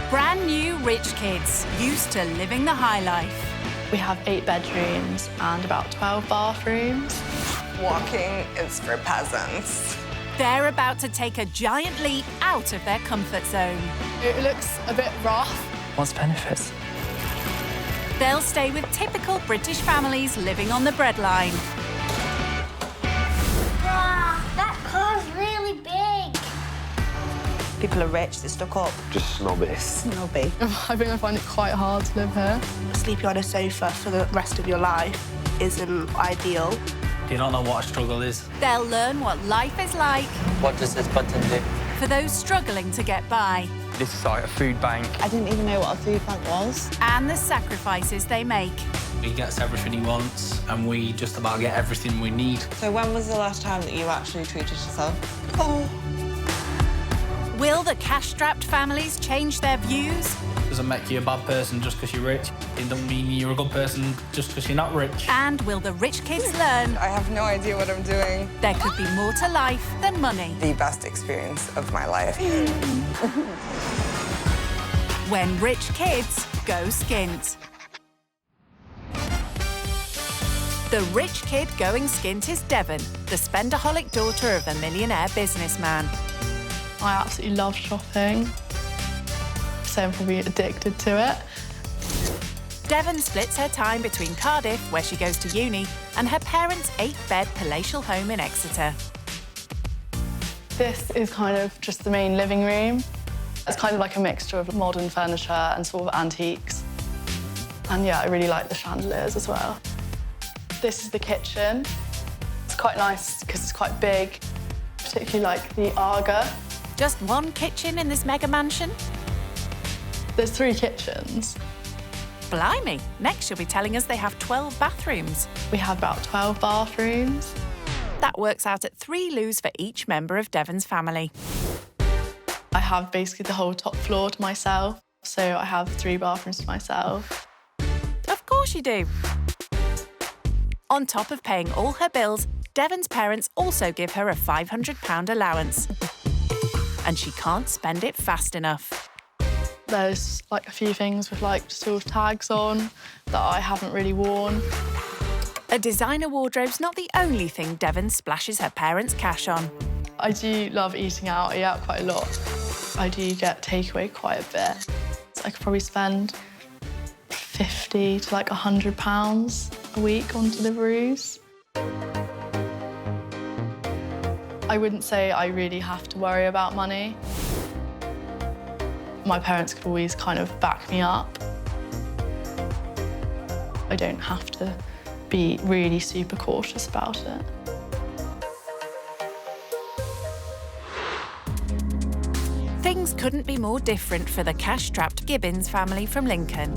Brand new rich kids, used to living the high life. We have 8 bedrooms and about 12 bathrooms. Walking is for peasants. They're about to take a giant leap out of their comfort zone. It looks a bit rough. What's the benefits? They'll stay with typical British families living on the breadline. Wow, that car's really big. People are rich, they're stuck up. Just snobby. Snobby. I think I find it quite hard to live here. Sleeping on a sofa for the rest of your life isn't ideal. You don't know what a struggle is. They'll learn what life is like What does this button do? for those struggling to get by This is like a food bank. I didn't even know what a food bank was. and the sacrifices they make. He gets everything he wants, and we just about get everything we need. So when was the last time that you actually treated yourself? Will the cash-strapped families change their views? Doesn't make you a bad person just because you're rich. It doesn't mean you're a good person just because you're not rich. And will the rich kids learn I have no idea what I'm doing. there could be more to life than money? The best experience of my life. When rich kids go skint. The rich kid going skint is Devon, the spendaholic daughter of a millionaire businessman. I absolutely love shopping, so I'm probably addicted to it. Devon splits her time between Cardiff, where she goes to uni, and her parents' 8-bed palatial home in Exeter. This is kind of just the main living room. It's kind of like a mixture of modern furniture and sort of antiques. And yeah, I really like the chandeliers as well. This is the kitchen. It's quite nice because it's quite big, particularly like the Aga. Just one kitchen in this mega mansion? There's 3 kitchens. Blimey, next she'll be telling us they have 12 bathrooms. We have about 12 bathrooms. That works out at 3 loos for each member of Devon's family. I have basically the whole top floor to myself, so I have 3 bathrooms to myself. Of course you do. On top of paying all her bills, Devon's parents also give her a £500 allowance. And she can't spend it fast enough. There's like a few things with like sort of tags on that I haven't really worn. A designer wardrobe's not the only thing Devon splashes her parents' cash on. I do love eating out. I eat out quite a lot. I do get takeaway quite a bit. So I could probably spend £50 to like £100 a week on deliveries. I wouldn't say I really have to worry about money. My parents could always kind of back me up. I don't have to be really super cautious about it. Things couldn't be more different for the cash-strapped Gibbons family from Lincoln.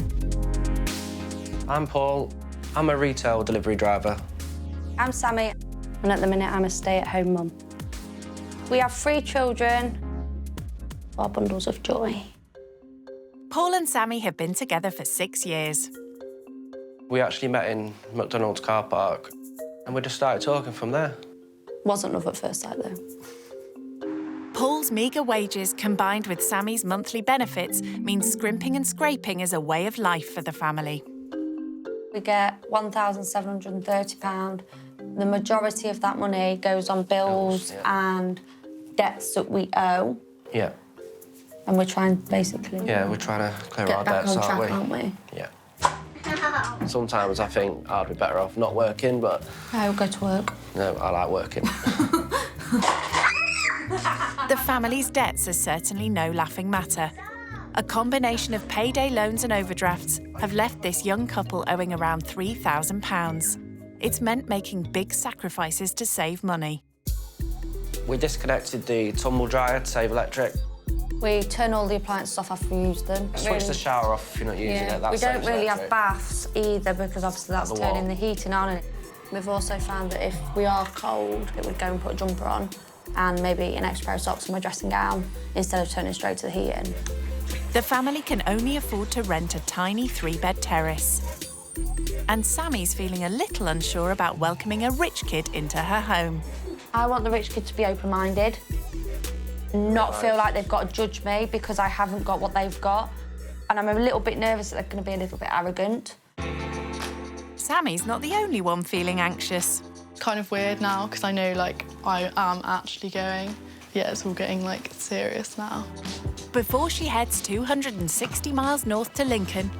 I'm Paul. I'm a retail delivery driver. I'm Sammy, and at the minute I'm a stay-at-home mum. We have 3 children, 4 bundles of joy. Paul and Sammy have been together for 6 years. We actually met in McDonald's car park, and we just started talking from there. Wasn't love at first sight, though. Paul's meagre wages combined with Sammy's monthly benefits means scrimping and scraping is a way of life for the family. We get £1,730. The majority of that money goes on bills and debts that we owe. Yeah. And we're trying, basically... Yeah, we're trying to clear get our back debts, on track, aren't we? aren't we? Yeah. Sometimes I think I'd be better off not working, but... I'll go to work. No, I like working. The family's debts are certainly no laughing matter. A combination of payday loans and overdrafts have left this young couple owing around £3,000. It's meant making big sacrifices to save money. We disconnected the tumble dryer to save electric. We turn all the appliances off after we use them. Switch the shower off if you're not using it. That we don't saves really have electric. baths either because obviously that's The turning wall. the heating on. And we've also found that if we are cold, it would go and put a jumper on and maybe an extra pair of socks and my dressing gown instead of turning straight to the heating. The family can only afford to rent a tiny 3-bed terrace. And Sammy's feeling a little unsure about welcoming a rich kid into her home. I want the rich kid to be open-minded. not feel like they've got to judge me because I haven't got what they've got. And I'm a little bit nervous that they're going to be a little bit arrogant. Sammy's not the only one feeling anxious. It's kind of weird now because I know, like, I am actually going. Yeah, it's all getting, like, serious now. Before she heads 260 miles north to Lincoln,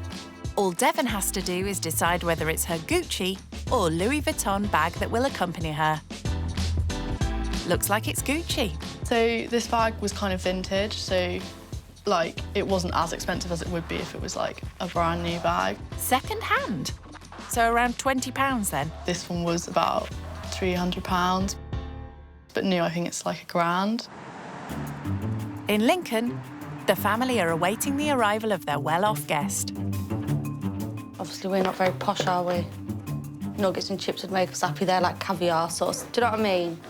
all Devon has to do is decide whether it's her Gucci or Louis Vuitton bag that will accompany her. Looks like it's Gucci. So this bag was kind of vintage, so, like, it wasn't as expensive as it would be if it was, like, a brand new bag. Second hand. So around £20 then. This one was about £300, but new, I think it's like £1,000. In Lincoln, the family are awaiting the arrival of their well-off guest. Obviously, we're not very posh, are we? Nuggets and chips would make us happy. They're like caviar sauce. Do you know what I mean?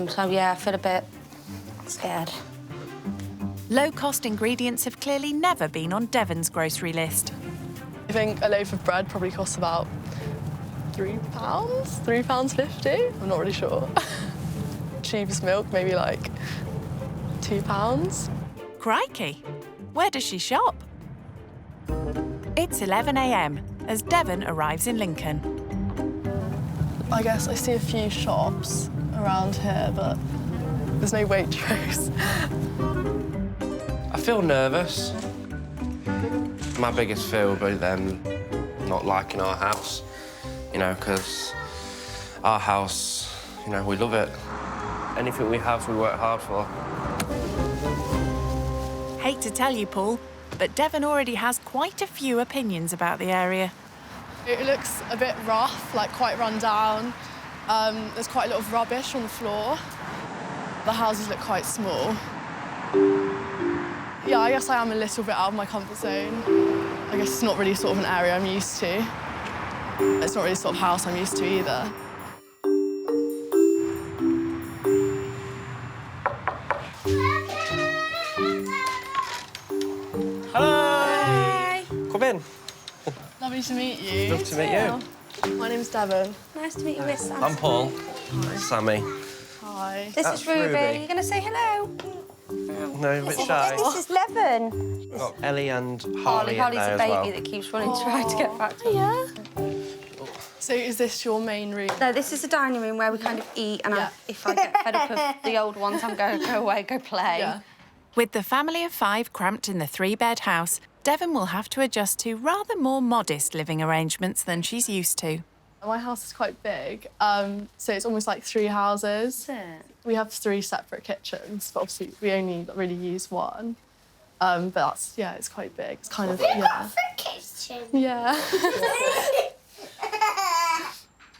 So, yeah, I feel a bit scared. Low-cost ingredients have clearly never been on Devon's grocery list. I think a loaf of bread probably costs about £3, £3.50. I'm not really sure. Cheapest milk, maybe like £2. Crikey! Where does she shop? It's 11 a.m. as Devon arrives in Lincoln. I guess I see a few shops around here, but there's no Waitrose. I feel nervous. My biggest fear will be them not liking our house, you know, because our house, you know, we love it. Anything we have, we work hard for. Hate to tell you, Paul, but Devon already has quite a few opinions about the area. It looks a bit rough, like quite run down. There's quite a lot of rubbish on the floor. The houses look quite small. Yeah, I guess I am a little bit out of my comfort zone. I guess it's not really sort of an area I'm used to. It's not really sort of house I'm used to either. Hi! Come in. Lovely to meet you. Love to meet you. My name's Devon. Nice to meet you, Miss Sam. I'm Paul. Sammy. Hi. This That's is Ruby. Ruby. You're going to say hello? No, a bit shy. This is Levin. Got Ellie and Harley Harley's in there a as baby well. that keeps running trying to get back to me. Yeah. So is this your main room? No, this is the dining room where we kind of eat, and if I get fed up of the old ones, I'm going to go away, go play. Yeah. With the family of 5 cramped in the 3-bed house, Devon will have to adjust to rather more modest living arrangements than she's used to. My house is quite big, so it's almost like 3 houses. We have 3 separate kitchens, but obviously we only really use one. But that's, yeah, it's quite big. It's kind of, yeah. Kitchen. Yeah.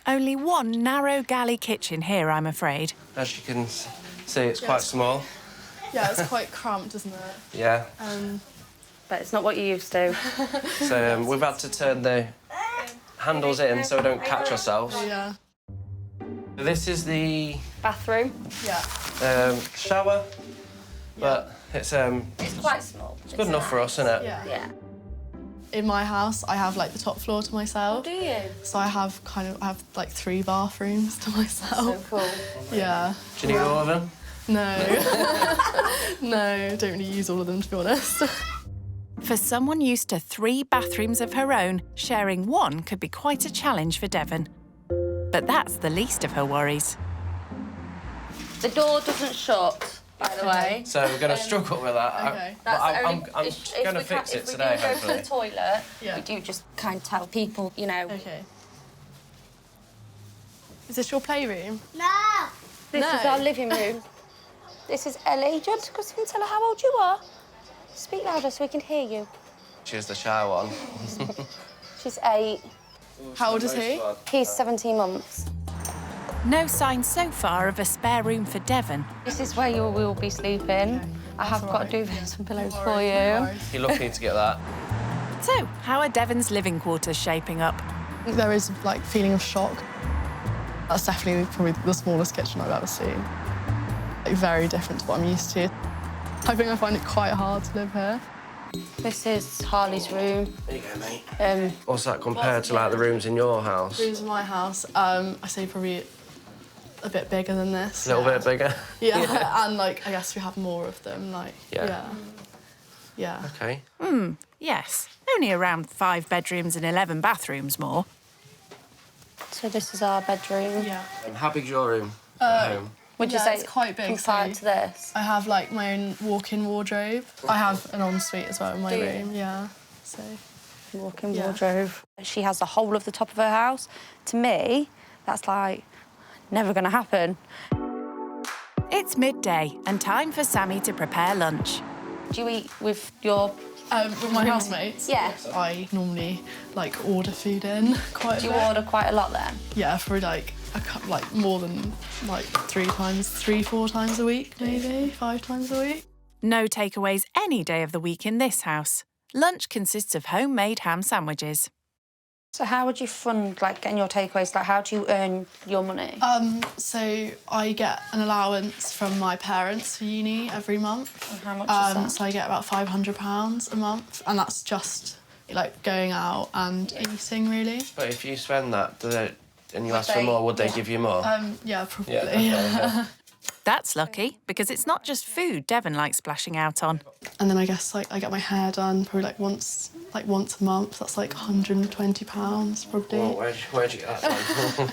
Only one narrow galley kitchen here, I'm afraid. As you can see, it's quite small. Yeah, it's quite cramped, isn't it? Yeah. But it's not what you used to. So we've had to turn the handles in so we don't catch ourselves. Yeah. This is the Bathroom. Yeah. shower, but it's Quite small. it's good enough for us, isn't it? Yeah. Yeah. In my house, I have like the top floor to myself. Do you? So I have like 3 bathrooms to myself. Cool. Yeah. Do you need all of them? No. No, don't really use all of them, to be honest. For someone used to 3 bathrooms of her own, sharing one could be quite a challenge for Devon. But that's the least of her worries. The door doesn't shut, by the way. So we're going to struggle with that. Okay. But I'm going to fix it today, If we do go to hopefully. the toilet, Yeah. we do just kind of tell people, you know. Okay. Is this your playroom? No. This is our living room. This is Ellie. Do you want to go and tell her how old you are? Speak louder so we can hear you. She's the shy one. She's 8. How old is he? He's 17 months. No sign so far of a spare room for Devon. This is where you will be sleeping. I have got to do some pillows for you. You're lucky to get that. So, how are Devon's living quarters shaping up? There is like feeling of shock. That's definitely probably the smallest kitchen I've ever seen. Like, very different to what I'm used to. I think I find it quite hard to live here. This is Harley's room. There you go, mate. What's that compared to like the rooms in your house? Rooms in my house, I say probably a bit bigger than this. A little bit bigger? Yeah, and, like, I guess we have more of them, like, yeah. OK. Yes, only around 5 bedrooms and 11 bathrooms more. So this is our bedroom. Yeah. How big's your room at home? Would you Yeah, say it's quite big, compared so- to this? I have, like, my own walk-in wardrobe. I have an ensuite as well in my Do you? room, yeah. So, Walk-in Yeah. wardrobe. She has the whole of the top of her house. To me, that's like never going to happen. It's midday and time for Sammy to prepare lunch. Do you eat with your... with my housemates? Yeah. I normally, like, order food in quite a Do you bit. order quite a lot then? Yeah, for, like, like, more than, like, 4 times a week, maybe, 5 times a week. No takeaways any day of the week in this house. Lunch consists of homemade ham sandwiches. So how would you fund, like, getting your takeaways? Like, how do you earn your money? So I get an allowance from my parents for uni every month. And how much is that? So I get about £500 a month, and that's just, like, going out and eating, really. But if you spend that and you ask for more, would they give you more? Yeah, probably. Yeah. That's lucky, because it's not just food Devon likes splashing out on. And then I guess, like, I get my hair done probably, like, once a month. That's, like, £120, probably. Well, where'd you get that from?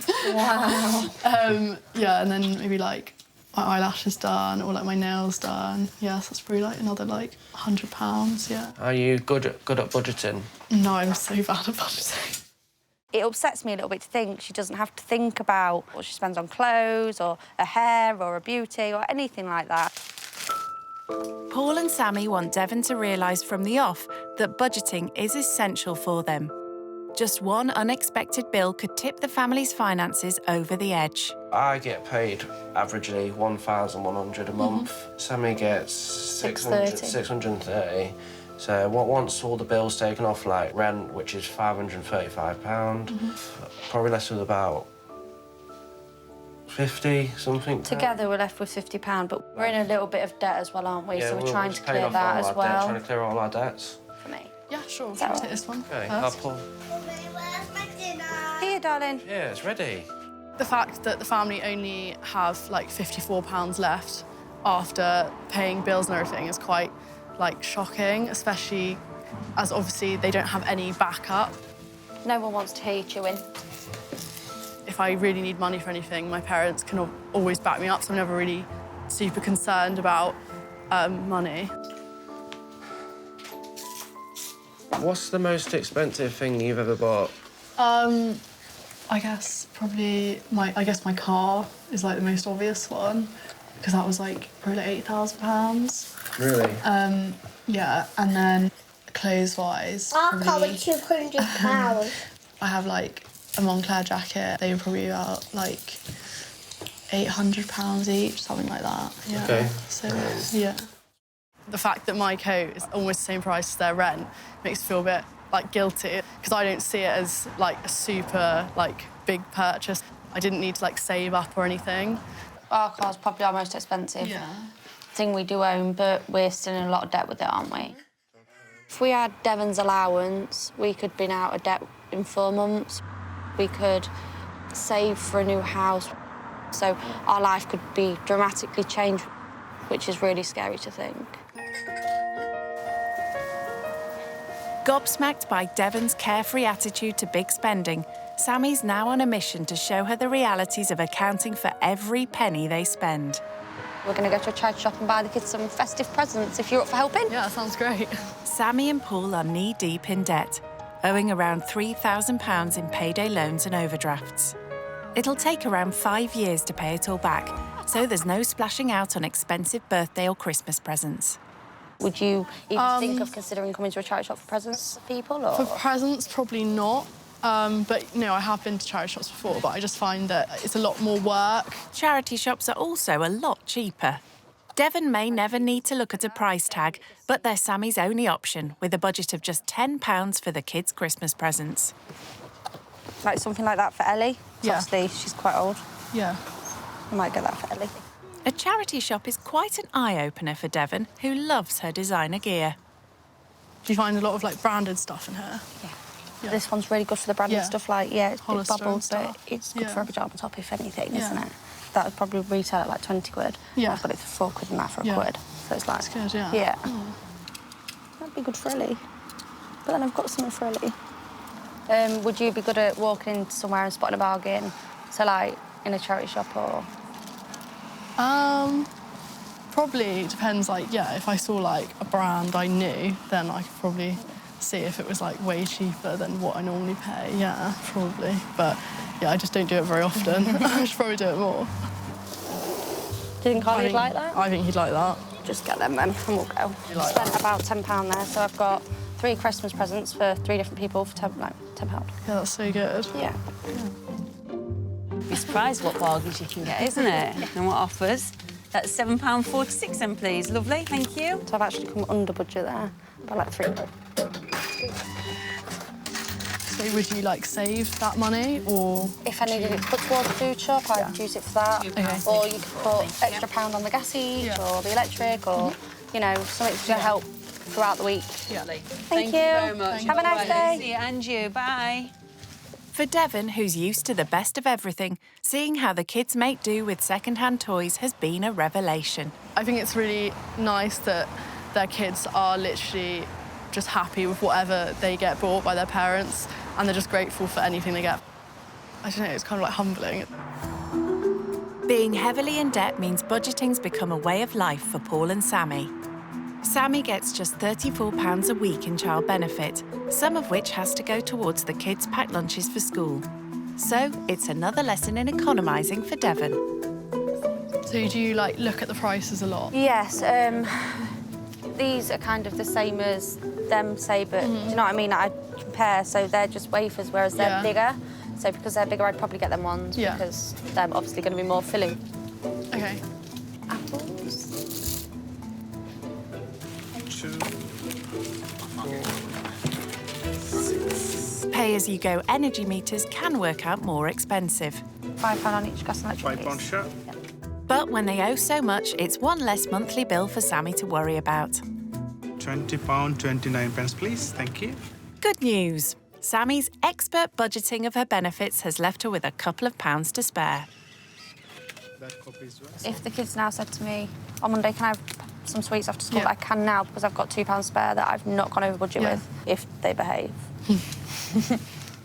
Yeah, and then maybe, like, my eyelashes done or, like, my nails done. Yeah, so that's probably, like, another, like, £100, yeah. Are you good at budgeting? No, I'm so bad at budgeting. It upsets me a little bit to think she doesn't have to think about what she spends on clothes or her hair or her beauty or anything like that. Paul and Sammy want Devon to realise from the off that budgeting is essential for them. Just one unexpected bill could tip the family's finances over the edge. I get paid averagely £1,100 a month. Sammy gets 630. So once all the bills taken off, like rent, which is £535, probably less with about 50 something. Together we're left with £50, but we're in a little bit of debt as well, aren't we? Yeah, So we're trying to paying clear off that all as our debt, well. trying to clear all our debts. For me. Yeah, sure. that I'll take this one Okay, first. I'll pull. Here, darling. Yeah, it's ready. The fact that the family only have, like, £54 left after paying bills and everything is quite, like, shocking, especially as obviously they don't have any backup. No one wants to hear you chewing. If I really need money for anything, my parents can always back me up, so I'm never really super concerned about money. What's the most expensive thing you've ever bought? I guess probably my car is, like, the most obvious one, because that was, like, probably like £8,000. Really? Yeah, and then clothes-wise, Our car probably, was £200. I have, like, a Moncler jacket. They were probably about, like, £800 each, something like that. Yeah. Okay. So, yeah. The fact that my coat is almost the same price as their rent makes me feel a bit, like, guilty, because I don't see it as, like, a super, like, big purchase. I didn't need to, like, save up or anything. Our car's probably our most expensive thing we do own, but we're still in a lot of debt with it, aren't we? If we had Devon's allowance, we could have been out of debt in 4 months. We could save for a new house, so our life could be dramatically changed, which is really scary to think. Gobsmacked by Devon's carefree attitude to big spending, Sammy's now on a mission to show her the realities of accounting for every penny they spend. We're going to go to a charity shop and buy the kids some festive presents, if you're up for helping. Yeah, that sounds great. Sammy and Paul are knee-deep in debt, owing around £3,000 in payday loans and overdrafts. It'll take around 5 years to pay it all back, so there's no splashing out on expensive birthday or Christmas presents. Would you even think of considering coming to a charity shop for presents for people? Or? For presents, probably not. But, I have been to charity shops before, but I just find that it's a lot more work. Charity shops are also a lot cheaper. Devon may never need to look at a price tag, but they're Sammy's only option, with a budget of just £10 for the kids' Christmas presents. Like something like that for Ellie? Yeah. Obviously, she's quite old. Yeah. I might get that for Ellie. A charity shop is quite an eye-opener for Devon, who loves her designer gear. Do you find a lot of, like, branded stuff in here? Yeah. Yeah. This one's really good for the branded Yeah. stuff, like, it's big Hollister and bubbles, but stuff. it's good Yeah. for a pyjama top, if anything, Yeah. isn't it? that would probably retail at like 20 quid. Yeah. I've got it for £4 and that for a Yeah. quid. So it's like... That's good, yeah. Yeah. That'd be good for Ellie. But then I've got something for Ellie. Would you be good at walking into somewhere and spotting a bargain? So, like, in a charity shop or...? Probably depends, like, yeah, if I saw, like, a brand I knew, then I could probably see if it was, like, way cheaper than what I normally pay. Yeah, probably. But, yeah, I just don't do it very often. I should probably do it more. Do you think Harley'd like that? I think he'd like that. Just get them then, and we'll go. like Spent about £10 there, so I've got 3 Christmas presents for 3 different people for £10. Yeah, that's so good. Yeah. Be surprised what bargains you can get, isn't it? And what offers. That's £7.46 then, please. Lovely, thank you. So I've actually come under budget there by like £3. So would you, like, save that money, or...? If I needed it put towards the food shop, I'd use it for that. Okay. Or you could put extra £1 on the gas each, or the electric, or, you know, something to help throughout the week. Yeah. Thank you very much. Have a nice day. See you, and you. Bye. For Devon, who's used to the best of everything, seeing how the kids make do with second-hand toys has been a revelation. I think it's really nice that their kids are literally just happy with whatever they get bought by their parents, and they're just grateful for anything they get. I don't know, it's kind of like humbling. Being heavily in debt means budgeting's become a way of life for Paul and Sammy. Sammy gets just £34 a week in child benefit, some of which has to go towards the kids' packed lunches for school. So it's another lesson in economising for Devon. So do you, like, look at the prices a lot? Yes, these are kind of the same as them, say, but do you know what I mean? I compare, so they're just wafers, whereas they're bigger. So because they're bigger, I'd probably get them ones, because they're obviously going to be more filling. Okay. Apples. Pay-as-you-go energy meters can work out more expensive. £5 on each gas and electric. £5 share. But when they owe so much, it's one less monthly bill for Sammy to worry about. £20.29, please. Thank you. Good news. Sammy's expert budgeting of her benefits has left her with a couple of pounds to spare. If the kids now said to me, on Monday, can I have some sweets after school? I can now, because I've got £2 spare that I've not gone over budget with, if they behave.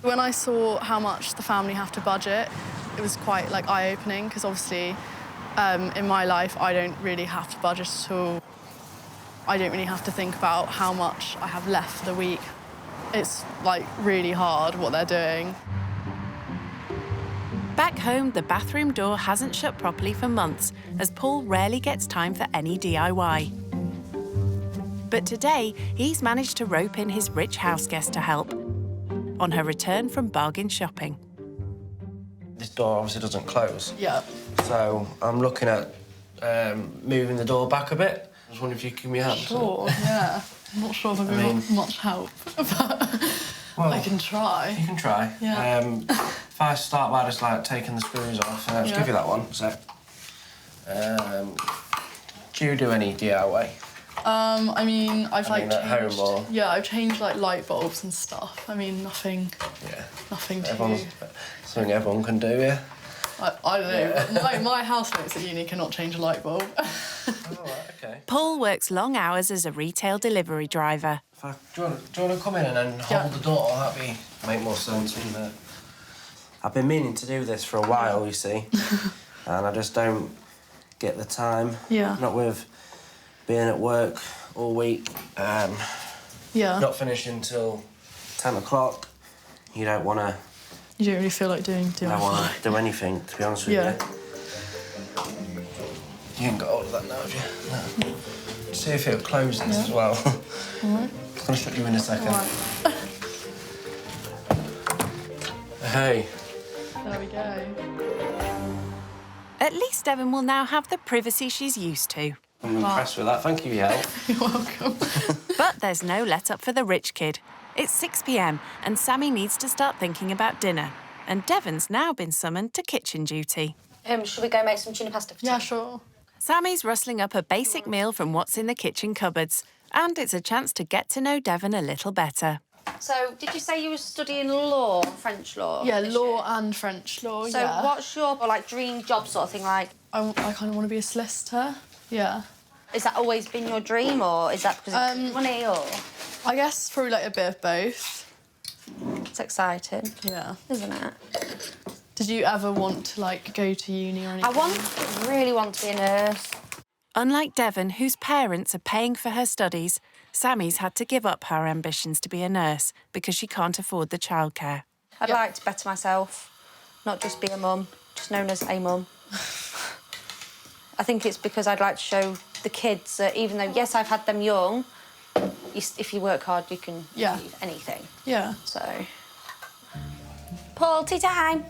When I saw how much the family have to budget, it was quite, like, eye-opening, because obviously in my life I don't really have to budget at all. I don't really have to think about how much I have left for the week. It's, like, really hard what they're doing. Back home, the bathroom door hasn't shut properly for months, as Paul rarely gets time for any DIY. But today, he's managed to rope in his rich house guest to help on her return from bargain shopping. This door obviously doesn't close. Yeah. So I'm looking at moving the door back a bit. I was wondering if you could give me a hand. Sure, yeah. I'm not sure if I've got much help, but I can try. You can try. Yeah. If I start by just, like, taking the screws off, I'll just give you that one. So, do you do any DIY? I mean, I've, like, at home or... Yeah, I've changed, like, light bulbs and stuff. I mean, nothing... Yeah. Nothing Something everyone can do, yeah? I don't know, but my housemates at uni cannot change a light bulb. Oh, right, OK. Paul works long hours as a retail delivery driver. Do you want to come in and then hold the door? That'd make more sense, wouldn't it? I've been meaning to do this for a while, you see, and I just don't get the time. Yeah. Not with being at work all week, not finishing until 10 o'clock. You don't want to... You don't really feel like doing DIY. I don't want to do anything, to be honest with you. You ain't got hold of that now, have you? No. See if it'll close this as well. All right. I'm going to shut you in a second. All right. Hey. There we go. At least Devon will now have the privacy she's used to. I'm impressed with that. Thank you for your help. You're welcome. But there's no let-up for the rich kid. It's 6 p.m. and Sammy needs to start thinking about dinner. And Devon's now been summoned to kitchen duty. Should we go make some tuna pasta for tea? Yeah, sure. Sammy's rustling up a basic meal from what's in the kitchen cupboards. And it's a chance to get to know Devon a little better. So, did you say you were studying law, French law? Yeah, this law year? and French law, So, yeah. what's your, like, dream job sort of thing, like? I kind of want to be a solicitor, yeah. Has that always been your dream, or is that because of money, or...? I guess probably, like, a bit of both. It's exciting. Yeah. Isn't it? Did you ever want to, like, go to uni or anything? I really want to be a nurse. Unlike Devon, whose parents are paying for her studies, Sammy's had to give up her ambitions to be a nurse because she can't afford the childcare. I'd like to better myself, not just be a mum, just known as a mum. I think it's because I'd like to show the kids that even though, yes, I've had them young, if you work hard, you can achieve anything. Yeah. So... Paul, tea time.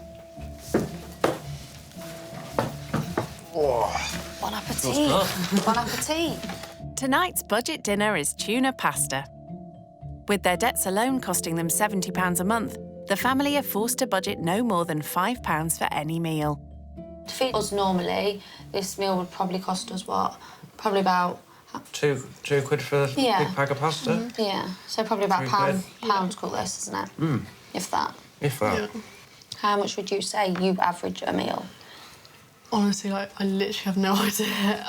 Oh. Bon appetit. Bon appetit. Tonight's budget dinner is tuna pasta. With their debts alone costing them £70 a month, the family are forced to budget no more than £5 for any meal. To feed us normally, this meal would probably cost us, what? Probably about... Two quid for a big bag of pasta? Yeah, so probably about £3. pound to cook this, isn't it? Mm. If that. If that. Yeah. How much would you say you average a meal? Honestly, like, I literally have no idea.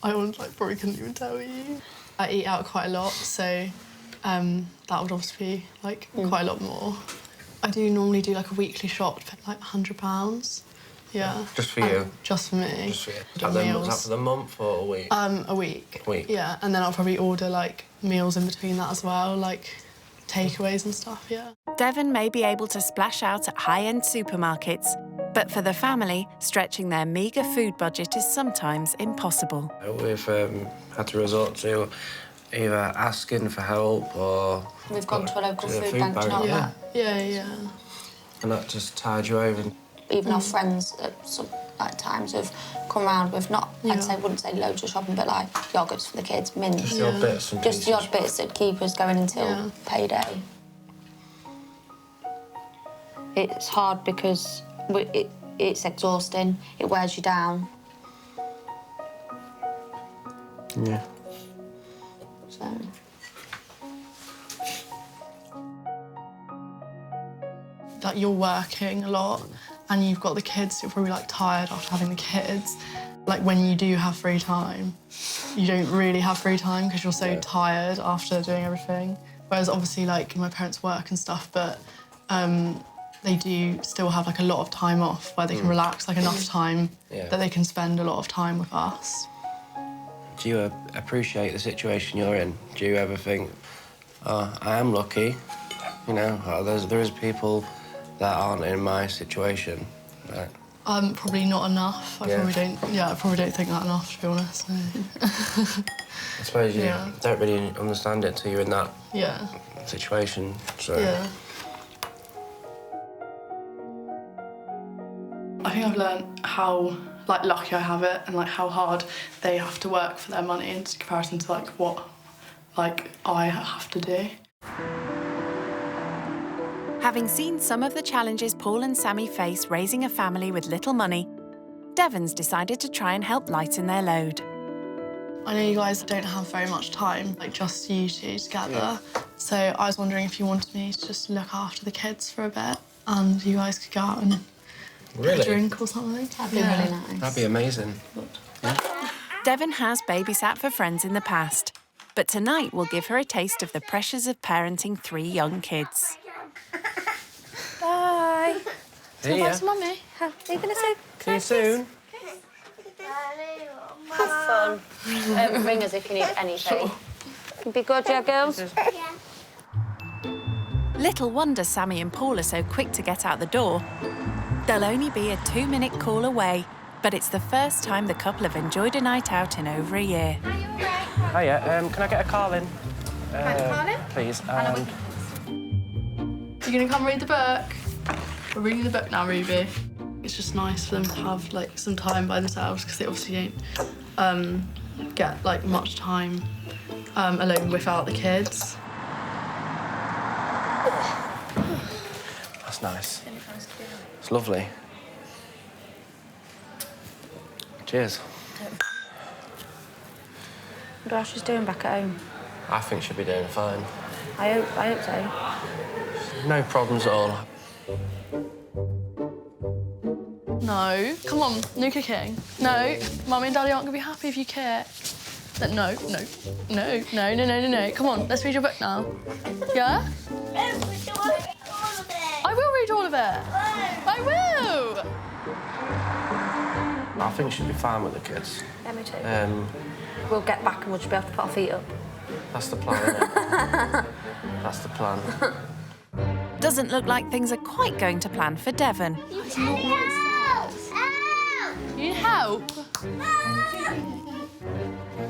I probably couldn't even tell you. I eat out quite a lot, so that would obviously be, like, quite a lot more. I do normally do, like, a weekly shop for, like, £100. Yeah. Just for you? Just for me. Just for you. Is that for the month or a week? A week. A week? Yeah, and then I'll probably order, like, meals in between that as well, like takeaways and stuff, yeah. Devon may be able to splash out at high-end supermarkets, but for the family, stretching their meagre food budget is sometimes impossible. We've had to resort to either asking for help or... We've gone to a local the food bank, do you know that? Yeah. And that just tied you over. Even our friends at some times have come round with not, wouldn't say loads of shopping, but like yogurts for the kids, mints. Just the odd bits and Just the pieces. odd bits that keep us going until payday. It's hard because it's exhausting. It wears you down. Yeah. So... That you're working a lot and you've got the kids, you're probably, like, tired after having the kids. Like, when you do have free time, you don't really have free time because you're so tired after doing everything. Whereas, obviously, like, my parents work and stuff, but they do still have, like, a lot of time off where they can relax, like, enough time that they can spend a lot of time with us. Do you appreciate the situation you're in? Do you ever think, oh, I am lucky, you know, there is people that aren't in my situation? Right? Probably not enough. I probably don't think that enough, to be honest. No. I suppose you don't really understand it until you're in that situation. So. Yeah. I think I've learned how, like, lucky I have it and, like, how hard they have to work for their money in comparison to, like, what, like, I have to do. Having seen some of the challenges Paul and Sammy face raising a family with little money, Devon's decided to try and help lighten their load. I know you guys don't have very much time, like, just you two together. So I was wondering if you wanted me to just look after the kids for a bit and you guys could go out and have a drink or something. That'd be really nice. That'd be amazing. Devon has babysat for friends in the past, but tonight will give her a taste of the pressures of parenting 3 young kids. Bye. See ya. Mummy. Are you going to say? See you soon. Have fun. Ring us if you need anything. Be good, yeah, girls? Little wonder Sammy and Paul are so quick to get out the door. They'll only be a 2-minute call away, but it's the first time the couple have enjoyed a night out in over a year. Hiya, can I get a Carlin? Please. You gonna come read the book? We're reading the book now, Ruby. It's just nice for them to have, like, some time by themselves because they obviously don't get, like, much time alone without the kids. That's nice. It's lovely. Cheers. What else she's doing back at home? I think she'll be doing fine. I hope so. No problems at all. No. Come on, no kicking. No. Mummy and Daddy aren't going to be happy if you kick. No. Come on, let's read your book now. Yeah? I will read all of it. I will. I think she'll be fine with the kids. Yeah, me too. We'll get back and we'll just be able to put our feet up. That's the plan, isn't it? That's the plan. Doesn't look like things are quite going to plan for Devon. You need help?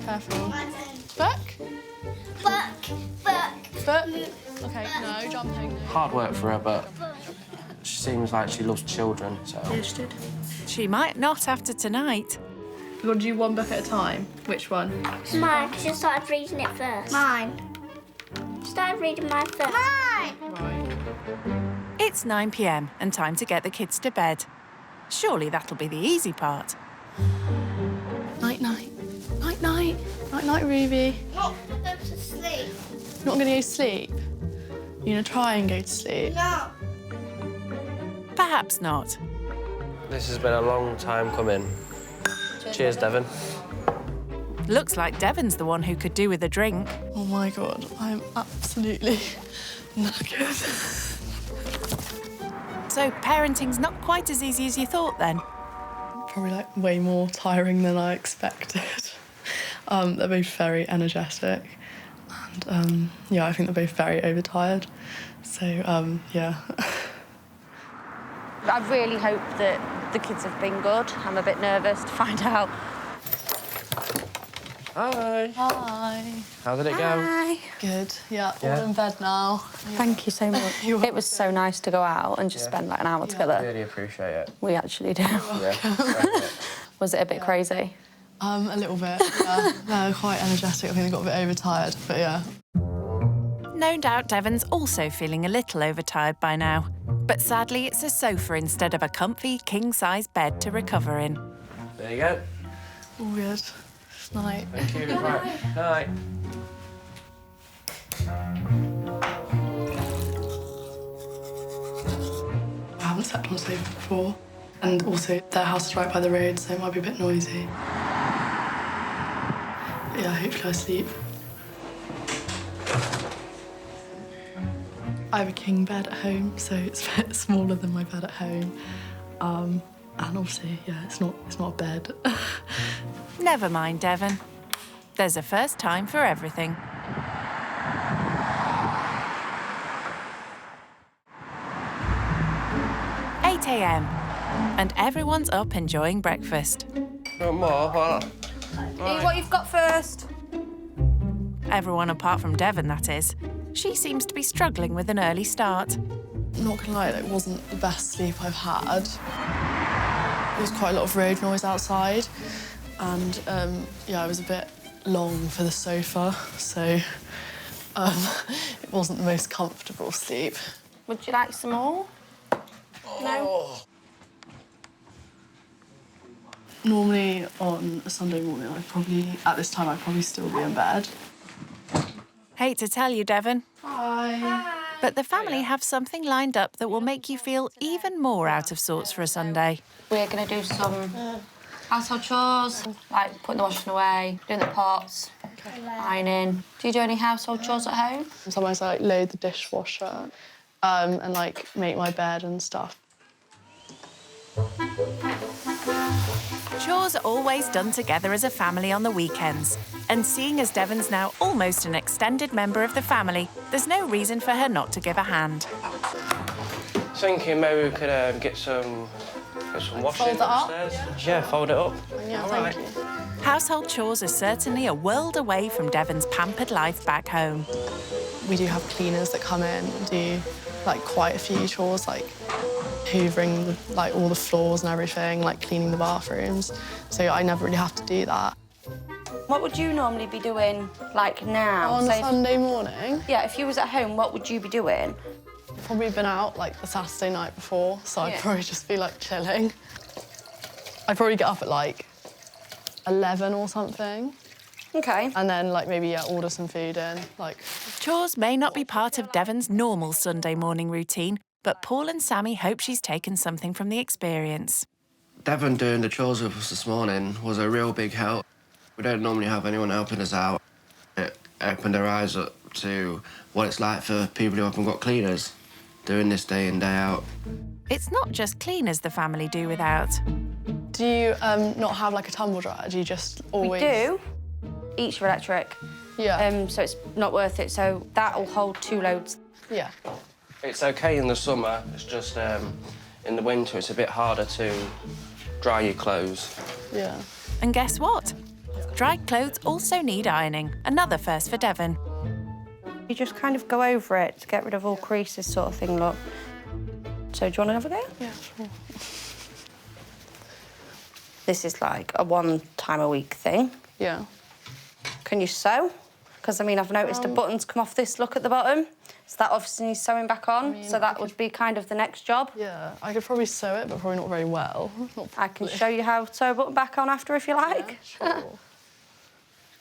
Careful. Book? Book. Okay, no jumping. Hard work for her, but she seems like she loves children, so... She might not after tonight. We're going to do one book at a time. Which one? Mine, because you started reading it first. Mine. Started reading mine first. Mine! Right. It's 9 p.m. and time to get the kids to bed. Surely that'll be the easy part. Night-night. Night-night. Night-night, Ruby. Not going to go to sleep. Not going to go to sleep? You're going to try and go to sleep? No. Perhaps not. This has been a long time coming. Cheers, Devon. Looks like Devon's the one who could do with a drink. Oh, my God. I'm absolutely knackered. So parenting's not quite as easy as you thought then? Probably, like, way more tiring than I expected. They're both very energetic. And, yeah, I think they're both very overtired. So, yeah. I really hope that the kids have been good. I'm a bit nervous to find out. Hi. Hi. How did it go? Hi. Good. Yeah, all in bed now. Thank you so much. It was so nice to go out and just spend like an hour together. Really appreciate it. We actually do. Yeah. Was it a bit crazy? A little bit, yeah. They're quite energetic. I think they got a bit overtired, but yeah. No doubt Devon's also feeling a little overtired by now. But sadly, it's a sofa instead of a comfy, king-size bed to recover in. There you go. All good. Night. Thank you. Right. Night. I haven't slept on a sofa before. And also, their house is right by the road, so it might be a bit noisy. But yeah, hopefully I sleep. I have a king bed at home, so it's a bit smaller than my bed at home. And obviously, yeah, it's not a bed. Never mind, Devon. There's a first time for everything. "8 a.m. and everyone's up enjoying breakfast. Want more? Well, Eat what you've got first. Everyone apart from Devon, that is. She seems to be struggling with an early start. Not gonna lie, it wasn't the best sleep I've had. There was quite a lot of road noise outside, and yeah, I was a bit long for the sofa, so it wasn't the most comfortable sleep. Would you like some more? No? Normally on a Sunday morning, at this time, I'd probably still be in bed. Hate to tell you, Devon, Hi. but the family have something lined up that will make you feel even more out of sorts for a Sunday. We're going to do some household chores, like putting the washing away, doing the pots, ironing. Do you do any household chores at home? Sometimes I load the dishwasher and make my bed and stuff. Chores are always done together as a family on the weekends. And seeing as Devon's now almost an extended member of the family, there's no reason for her not to give a hand. thinking maybe we could get some washing Fold it up? upstairs. Yeah, fold it up. Yeah, All thank right. you. Household chores are certainly a world away from Devon's pampered life back home. We do have cleaners that come in and do quite a few chores, like hoovering all the floors and everything, cleaning the bathrooms. So I never really have to do that. What would you normally be doing, now? On Say Sunday morning, yeah, if you was at home, what would you be doing? probably been out the Saturday night before, so I'd probably just be chilling. I'd probably get up at 11 or something, OK. And then, like, maybe, order some food in, like... Chores may not be part of Devon's normal Sunday morning routine, but Paul and Sammy hope she's taken something from the experience. Devon doing the chores with us this morning was a real big help. We don't normally have anyone helping us out. It opened our eyes up to what it's like for people who haven't got cleaners, doing this day in, day out. It's not just cleaners the family do without. Do you not have, like, a tumble dryer? Do you just always... We do. Each are electric. Yeah. So it's not worth it, so that'll hold 2 loads. Yeah. It's OK in the summer, it's just in the winter it's a bit harder to dry your clothes. Yeah. And guess what? Dried clothes also need ironing, another first for Devon. You just kind of go over it to get rid of all creases sort of thing, look. So do you want to have a go? Yeah, sure. This is like a 1 time a week thing. Yeah. Can you sew? Because, I mean, I've noticed the buttons come off this look at the bottom, so that obviously needs sewing back on, so that would be kind of the next job. Yeah, I could probably sew it, but probably not very well. I can show you how to sew a button back on after if you like. Yeah, sure.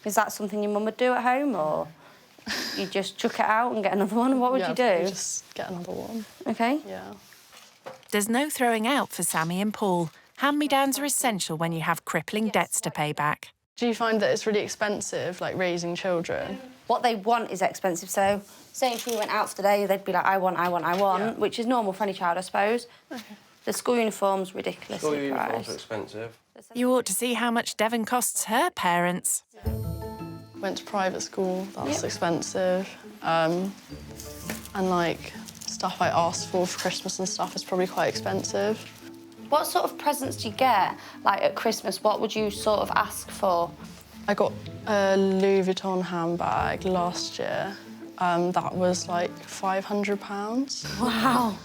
Is that something your mum would do at home, or you just chuck it out and get another one? What would you do? Just get another one. OK. Yeah. There's no throwing out for Sammy and Paul. Hand-me-downs are essential when you have crippling debts to pay back. Do you find that it's really expensive, like, raising children? What they want is expensive, so say if we went out for the day, they'd be like, I want, which is normal for any child, I suppose. Okay. The school uniform's ridiculously School uniforms priced. are expensive. You ought to see how much Devon costs her parents. Went to private school, that's expensive. And, like, stuff I asked for Christmas and stuff is probably quite expensive. What sort of presents do you get? Like, at Christmas, what would you sort of ask for? I got a Louis Vuitton handbag last year. That was, like, £500. Wow.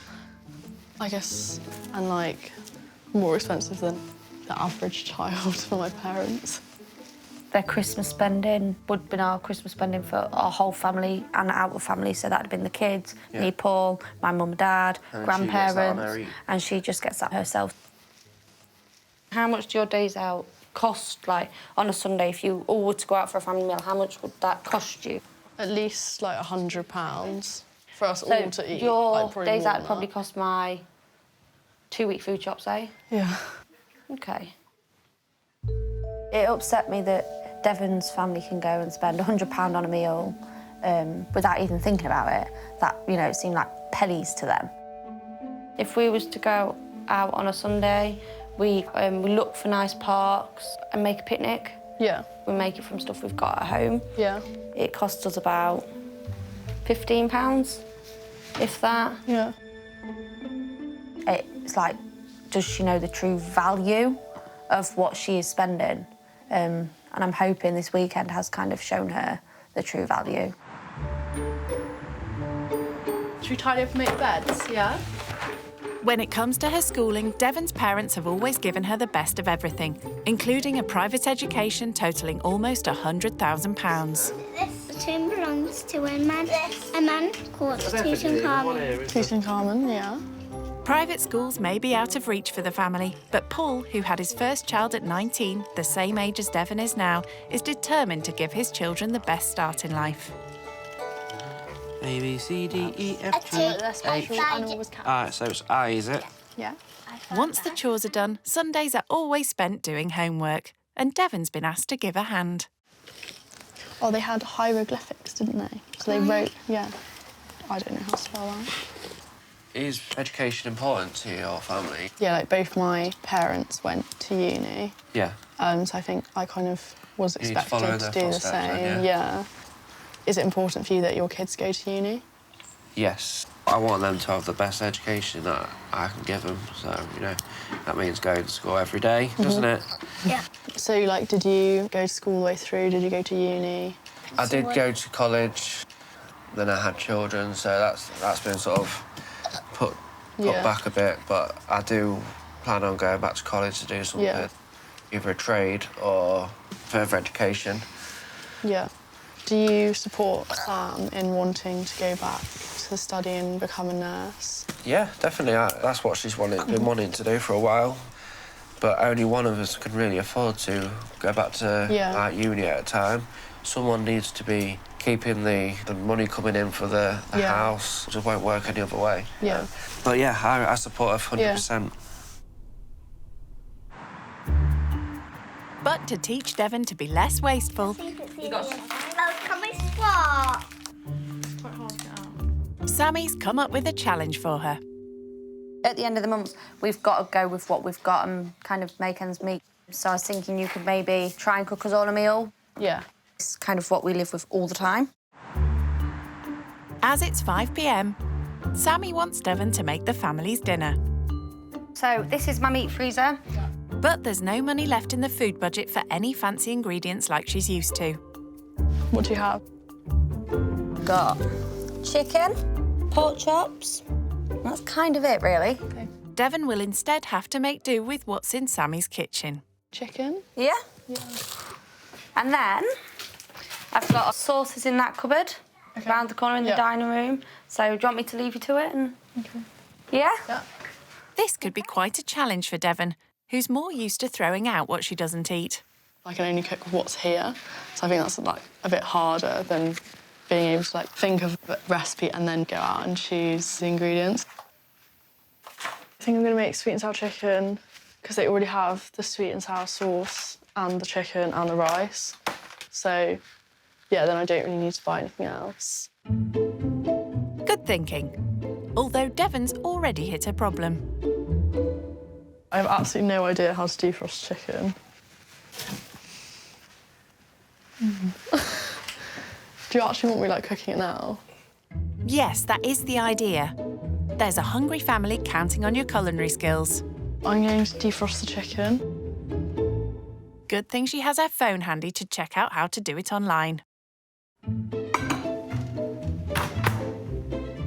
I guess, and, like, more expensive than the average child for my parents. Their Christmas spending would have been our Christmas spending for our whole family and our family, so that'd have been the kids, me, Paul, my mum and dad, And grandparents, and she just gets that herself. How much do your days out cost? Like, on a Sunday, if you all were to go out for a family meal, how much would that cost you? At least, like, £100 for us all to eat. Your like, days more out than probably that. cost my 2-week food shop, say? Yeah. OK. It upset me that Devon's family can go and spend £100 on a meal without even thinking about it. That, you know, it seemed like pennies to them. If we was to go out on a Sunday, we look for nice parks and make a picnic. Yeah. We make it from stuff we've got at home. Yeah. It costs us about £15, if that. Yeah. It's like, does she know the true value of what she is spending? And I'm hoping this weekend has kind of shown her the true value. Should we tidy up and make beds? Yeah. When it comes to her schooling, Devon's parents have always given her the best of everything, including a private education totalling almost £100,000. This tomb belongs to a man called Tutankhamun. Tutankhamun, yeah. Private schools may be out of reach for the family, but Paul, who had his first child at 19, the same age as Devon is now, is determined to give his children the best start in life. A, B, C, D, E, F, G, H. So it's I, is it? Yeah. Once the chores are done, Sundays are always spent doing homework, and Devon's been asked to give a hand. Oh, they had hieroglyphics, didn't they? So they wrote, yeah. I don't know how to spell that. Is education important to your family? Yeah, like both my parents went to uni. Yeah. So I think I kind of was You need to follow expected to their do the footsteps same. then, Yeah. Is it important for you that your kids go to uni? Yes. I want them to have the best education that I can give them. So, you know, that means going to school every day, doesn't it? Yeah. So, like, did you go to school all the way through? Did you go to uni? I did go to college, then I had children, so that's been sort of put back a bit, but I do plan on going back to college to do something, either a trade or further education. Yeah. Do you support Sam in wanting to go back to study and become a nurse? Yeah, definitely. That's what she's been wanting to do for a while. but only one of us can really afford to go back to like uni at a time. Someone needs to be keeping the money coming in for the house. It just won't work any other way. Yeah. But yeah, I support her 100%. But to teach Devon to be less wasteful, Sammy's come up with a challenge for her. At the end of the month, we've got to go with what we've got and kind of make ends meet. So I was thinking you could maybe try and cook us all a meal. Yeah. It's kind of what we live with all the time. As it's 5 p.m, Sammy wants Devon to make the family's dinner. So this is my meat freezer. But there's no money left in the food budget for any fancy ingredients like she's used to. What do you have? Got chicken, pork chops. That's kind of it, really. Okay. Devon will instead have to make do with what's in Sammy's kitchen. Chicken? Yeah. And then I've got sauces in that cupboard around the corner in the dining room. So do you want me to leave you to it? And... Yeah? This could be quite a challenge for Devon, who's more used to throwing out what she doesn't eat. I can only cook what's here, so I think that's like a bit harder than being able to like think of a recipe and then go out and choose the ingredients. I think I'm going to make sweet and sour chicken because they already have the sweet and sour sauce and the chicken and the rice. So, yeah, then I don't really need to buy anything else. Good thinking. Although Devon's already hit a problem. I have absolutely no idea how to defrost chicken. Do you actually want me, like, cooking it now? Yes, that is the idea. There's a hungry family counting on your culinary skills. I'm going to defrost the chicken. Good thing she has her phone handy to check out how to do it online.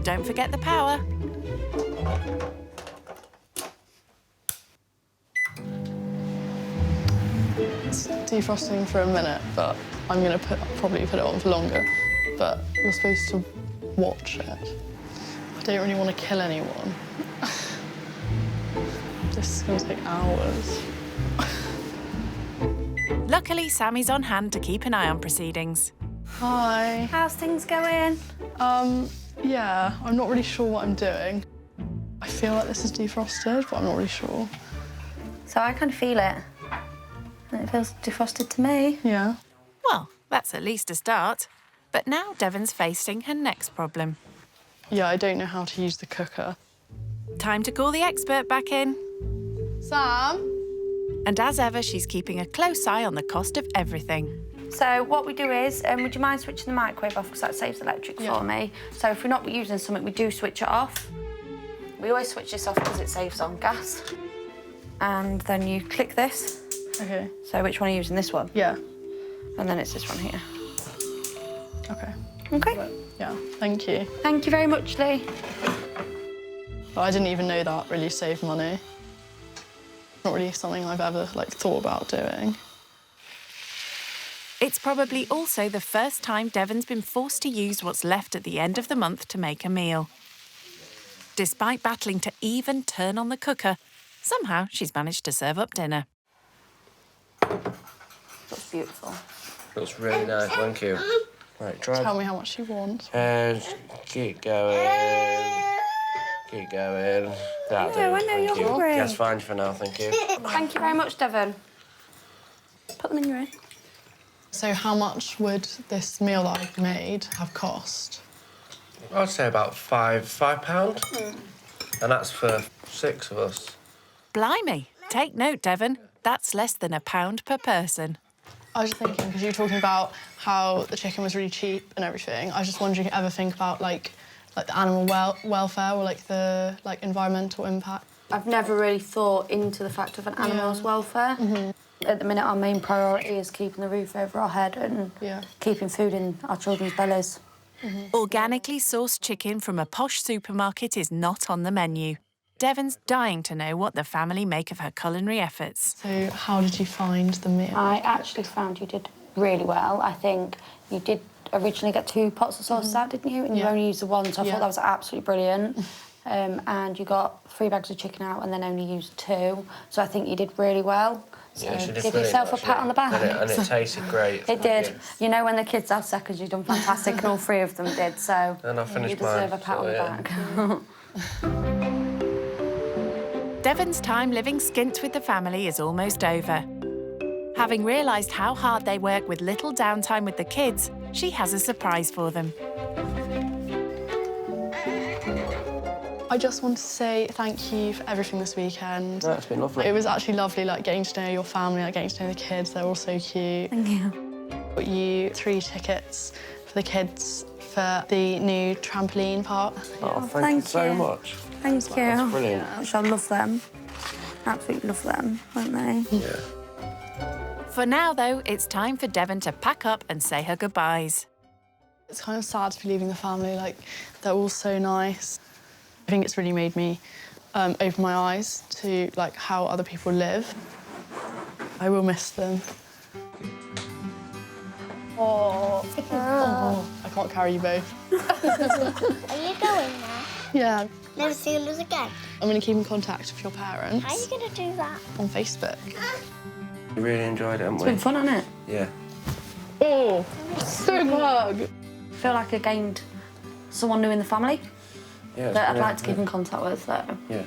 Don't forget the power. It's defrosting for a minute, but I'm going to probably put it on for longer. But you're supposed to watch it. I don't really want to kill anyone. This is going to take hours. Luckily, Sammy's on hand to keep an eye on proceedings. Hi. How's things going? Yeah, I'm not really sure what I'm doing. I feel like this is defrosted, but I'm not really sure. So I kind of feel it. And it feels defrosted to me. Yeah. Well, that's at least a start. But now Devon's facing her next problem. Yeah, I don't know how to use the cooker. Time to call the expert back in. Sam? And as ever, she's keeping a close eye on the cost of everything. So what we do is, would you mind switching the microwave off because that saves electric for me? So if we're not using something, we do switch it off. We always switch this off because it saves on gas. And then you click this. Okay. So which one are you using? This one? Yeah. And then it's this one here. Okay. Okay. Yeah, thank you. Thank you very much, Lee. Well, I didn't even know that really saved money. Not really something I've ever, like, thought about doing. It's probably also the first time Devon's been forced to use what's left at the end of the month to make a meal. Despite battling to even turn on the cooker, somehow she's managed to serve up dinner. That's beautiful. Looks really nice, thank you. Right, try. Tell me how much you want. Keep going. Keep going. That'll do. I know you're hungry. That's fine for now, thank you. Thank you very much, Devon. Put them in your ear. So how much would this meal that I've made have cost? I'd say about £5. And that's for 6 of us. Blimey! Take note, Devon. That's less than £1 per person. I was just thinking, because you were talking about how the chicken was really cheap and everything, I was just wondering if you ever think about, like the animal welfare or, like, the, environmental impact. I've never really thought into the fact of an animal's welfare. At the minute, our main priority is keeping the roof over our head and keeping food in our children's bellies. Organically sourced chicken from a posh supermarket is not on the menu. Devon's dying to know what the family make of her culinary efforts. So how did you find the meal? I actually found you did really well. I think you did originally get 2 pots of sauces out, didn't you? And you only used the one, so I thought that was absolutely brilliant. and you got 3 bags of chicken out and then only used 2. So I think you did really well. So Yeah, she did give brilliant, yourself a pat on the back. And it tasted great. It did. You know, when the kids have seconds, you've done fantastic, and all 3 of them did, so And I finished you deserve mine, a pat on the back. Devon's time living skint with the family is almost over. Having realised how hard they work with little downtime with the kids, she has a surprise for them. I just want to say thank you for everything this weekend. No, it's been lovely. It was actually lovely, like, getting to know your family, like, getting to know the kids. They're all so cute. Thank you. Got you 3 tickets for the kids for the new trampoline park. Oh, thank you so much. Thank you. That's brilliant. I love them. Absolutely love them, won't they? Yeah. For now, though, it's time for Devon to pack up and say her goodbyes. It's kind of sad to be leaving the family, like, they're all so nice. I think it's really made me open my eyes to, like, how other people live. I will miss them. Oh, I can't carry you both. Are you going now? Yeah. Never see us again? I'm going to keep in contact with your parents. How are you going to do that? On Facebook. We really enjoyed it, haven't we? It's been fun, hasn't it? Yeah. Oh, so hug. I feel like I gained someone new in the family Yeah. that I'd like to keep in contact with, so. Yeah.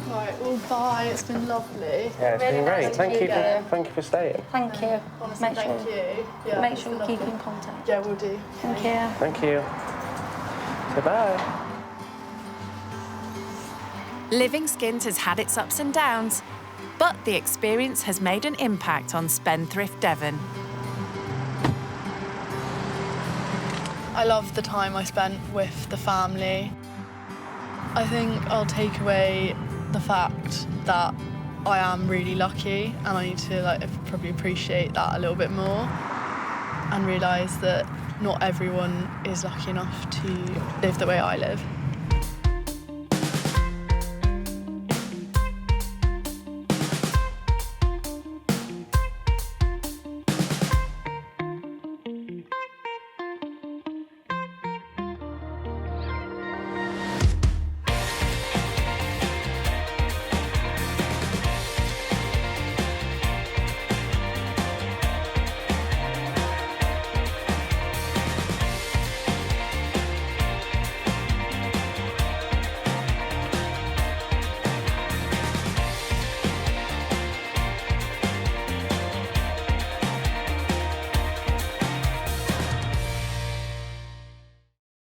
Right, well, bye. It's been lovely. Yeah, it's been great. Thank you for staying. Thank you. Honestly, Make thank sure, you. Yeah, make it's sure we been keep lovely. in contact. Yeah, we'll do. Thank you. Thank you. Say bye. Living skint has had its ups and downs, but the experience has made an impact on spendthrift Devon. I love the time I spent with the family. I think I'll take away the fact that I am really lucky, and I need to, like, probably appreciate that a little bit more and realise that not everyone is lucky enough to live the way I live.